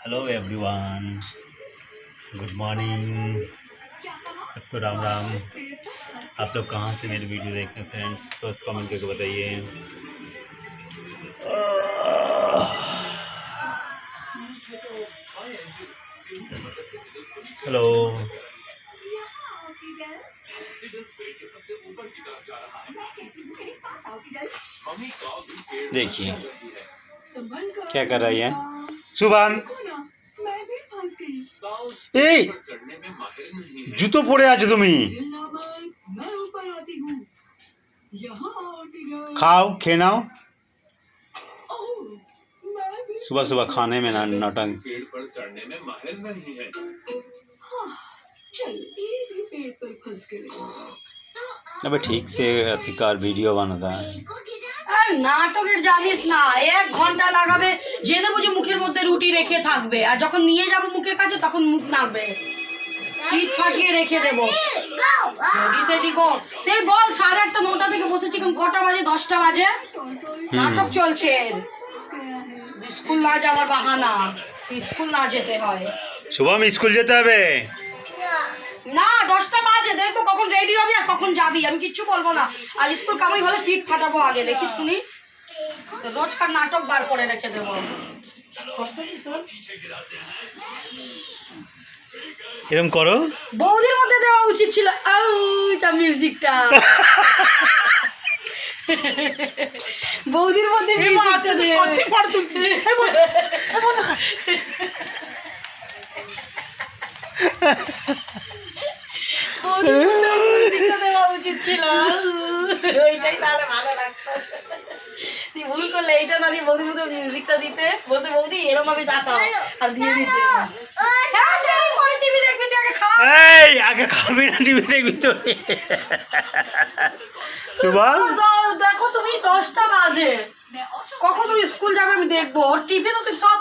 Hello everyone, good morning, सबको राम राम। आप लोग कहाँ से मेरी वीडियो देख रहे हैं फ्रेंड्स, तो कमेंट करके बताइए। हेलो, देखिए क्या कर रही है শুভম। এই জুতো পরে আছো তুমি, खाओ खे नाओ। सुबह सुबह खाने में ना नौटंक। अबे ठीक से अधिकार वीडियो बनाता है। নাটকের জানিস না, 1 ঘন্টা লাগাবে যেতে বুঝে মুখের মধ্যে রুটি রেখে থাকবে, আর যখন নিয়ে যাব মুখের কাছে তখন মুখ নাড়বে, পিঠ ফাটিয়ে রেখে দেবো। সেই বল 8:30-9টা থেকে বসেছি, এখন কটা বাজে? 10টা বাজে। নাটক চলছে, স্কুল না যাওয়ার বাহানা, স্কুল না যেতে হয়। শুভম স্কুল যেতে হবে না, 10টা বাজে, দেখবো কখন রেডি হবি আর কখন যাবি, আমি কিচ্ছু বলবো না। আর স্কুল কামাই হলে পিঠ ফাটাবো আগে, দেখিস শুনি। রোজকার নাটক বার করে রেখে দেবো। এরকম করো, বৌদির মধ্যে দেওয়া উচিত ছিল ওইটা মিউজিকটা। বৌদির মধ্যে মিউজিকটা দিয়ে দেওয়া উচিত ছিল, ওইটাই তাহলে ভালো লাগতো। তুই ভুল করলে এইটা না, বৌদির মধ্যে মিউজিকটা দিতে, বলতে বৌদি এরকম ভাবে তাকাও আর দিয়ে দিতে। এই আগে খাবি না, টিভি দেখবি তো। শুভম দেখো তুমি 10টা বাজে, কখন তুমি স্কুল যাবে আমি দেখবো। টিভি তো সব